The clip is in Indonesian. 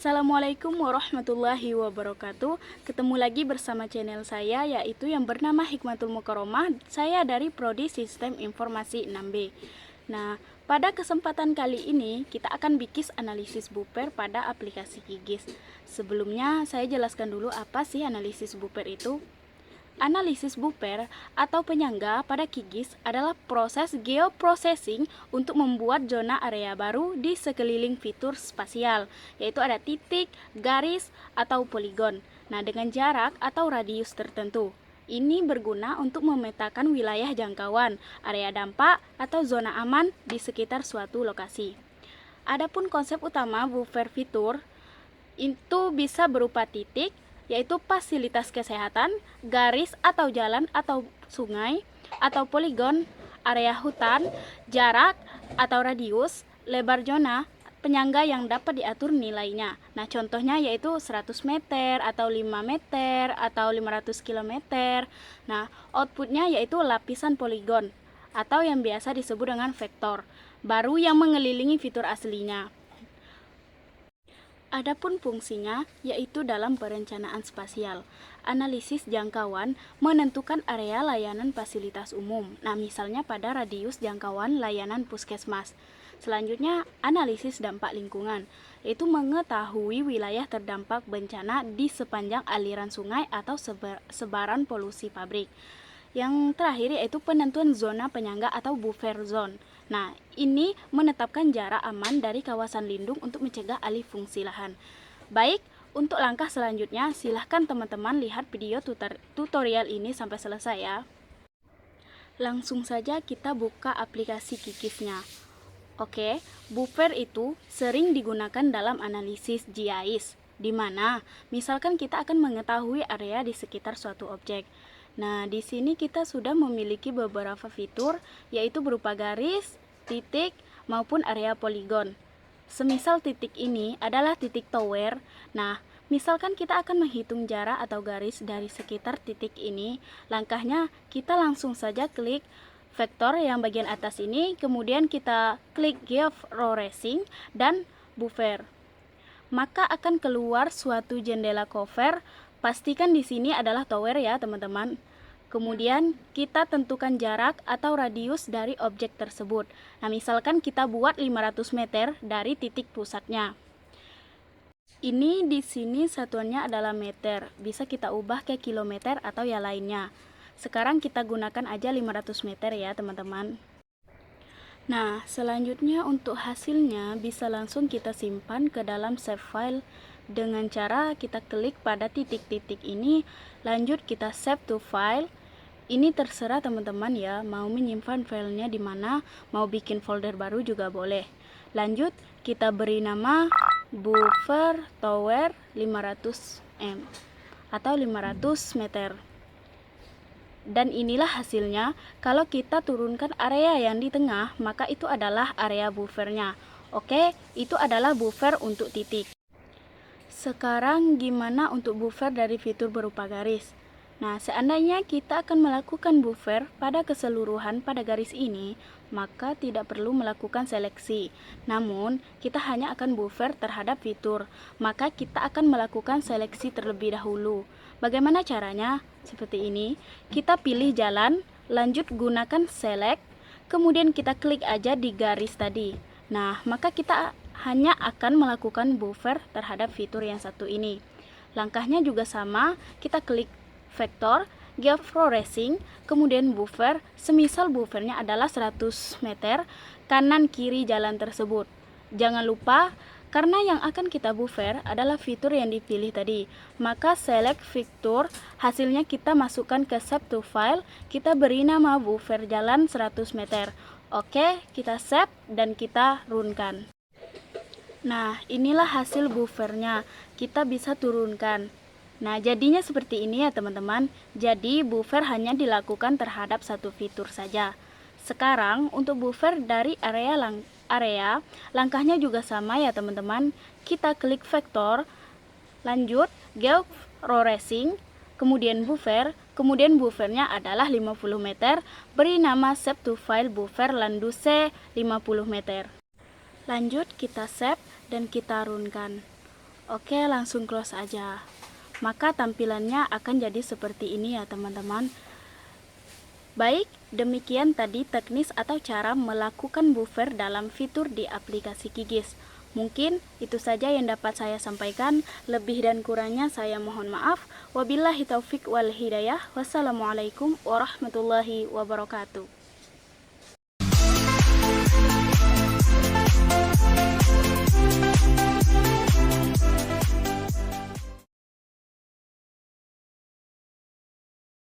Assalamualaikum warahmatullahi wabarakatuh. Ketemu lagi bersama channel saya, yaitu yang bernama Hikmatul Mukaromah. Saya dari Prodi Sistem Informasi 6B. Nah, pada kesempatan kali ini kita akan bikin analisis buffer pada aplikasi QGIS. Sebelumnya saya jelaskan dulu apa sih analisis buffer itu. Analisis buffer atau penyangga pada QGIS adalah proses geoprocessing untuk membuat zona area baru di sekeliling fitur spasial, yaitu ada titik, garis, atau poligon. Nah, dengan jarak atau radius tertentu. Ini berguna untuk memetakan wilayah jangkauan, area dampak, atau zona aman di sekitar suatu lokasi. Adapun konsep utama buffer fitur itu bisa berupa titik, yaitu fasilitas kesehatan, garis atau jalan atau sungai, atau poligon, area hutan, jarak atau radius, lebar zona, penyangga yang dapat diatur nilainya. Nah, contohnya yaitu 100 meter, atau 5 meter, atau 500 km. Nah, outputnya yaitu lapisan poligon, atau yang biasa disebut dengan vektor, baru yang mengelilingi fitur aslinya. Adapun fungsinya yaitu dalam perencanaan spasial. Analisis jangkauan menentukan area layanan fasilitas umum. Nah, misalnya pada radius jangkauan layanan puskesmas. Selanjutnya, analisis dampak lingkungan, yaitu mengetahui wilayah terdampak bencana di sepanjang aliran sungai atau sebaran polusi pabrik. Yang terakhir yaitu penentuan zona penyangga atau buffer zone. Nah, ini menetapkan jarak aman dari kawasan lindung untuk mencegah alih fungsi lahan. Baik, untuk langkah selanjutnya silahkan teman-teman lihat video tutorial ini sampai selesai ya. Langsung saja kita buka aplikasi QGIS-nya. Oke, buffer itu sering digunakan dalam analisis GIS, di mana misalkan kita akan mengetahui area di sekitar suatu objek. Nah, di sini kita sudah memiliki beberapa fitur, yaitu berupa garis, titik, maupun area poligon. Semisal titik ini adalah titik tower. Nah, misalkan kita akan menghitung jarak atau garis dari sekitar titik ini, langkahnya kita langsung saja klik vektor yang bagian atas ini, kemudian kita klik geoprocessing dan buffer. Maka akan keluar suatu jendela cover. Pastikan di sini adalah tower ya, teman-teman. Kemudian kita tentukan jarak atau radius dari objek tersebut. Nah, misalkan kita buat 500 meter dari titik pusatnya. Ini di sini satuannya adalah meter. Bisa kita ubah ke kilometer atau yang lainnya. Sekarang kita gunakan aja 500 meter ya, teman-teman. Nah, selanjutnya untuk hasilnya bisa langsung kita simpan ke dalam save file dengan cara kita klik pada titik-titik ini, lanjut kita save to file. Ini terserah teman-teman ya, mau menyimpan filenya di mana, mau bikin folder baru juga boleh. Lanjut kita beri nama buffer tower 500 m atau 500 meter. Dan inilah hasilnya. Kalau kita turunkan area yang di tengah, maka itu adalah area buffernya. Oke, itu adalah buffer untuk titik. Sekarang gimana untuk buffer dari fitur berupa garis? Nah, seandainya kita akan melakukan buffer pada keseluruhan pada garis ini, maka tidak perlu melakukan seleksi. Namun, kita hanya akan buffer terhadap fitur, maka kita akan melakukan seleksi terlebih dahulu. Bagaimana caranya? Seperti ini, kita pilih jalan, lanjut gunakan select, kemudian kita klik aja di garis tadi. Nah, maka kita hanya akan melakukan buffer terhadap fitur yang satu ini. Langkahnya juga sama, kita klik vektor, geoprocessing, kemudian buffer. Semisal buffernya adalah 100 meter kanan kiri jalan tersebut. Jangan lupa, karena yang akan kita buffer adalah fitur yang dipilih tadi, maka select fitur, hasilnya kita masukkan ke save to file, kita beri nama buffer jalan 100 meter. Oke, kita save dan kita runkan. Nah, inilah hasil buffernya, kita bisa turunkan. Nah, jadinya seperti ini ya teman-teman. Jadi buffer hanya dilakukan terhadap satu fitur saja. Sekarang untuk buffer dari area, langkahnya juga sama ya teman-teman. Kita klik vektor, lanjut geoprocessing, kemudian buffer, kemudian buffernya adalah 50 meter, beri nama save to file buffer landuse 50 meter. Lanjut kita save dan kita runkan. Oke, langsung close aja. Maka tampilannya akan jadi seperti ini ya teman-teman. Baik, demikian tadi teknis atau cara melakukan buffer dalam fitur di aplikasi QGIS. Mungkin itu saja yang dapat saya sampaikan. Lebih dan kurangnya saya mohon maaf. Wabillahi taufik wal hidayah. Wassalamualaikum warahmatullahi wabarakatuh.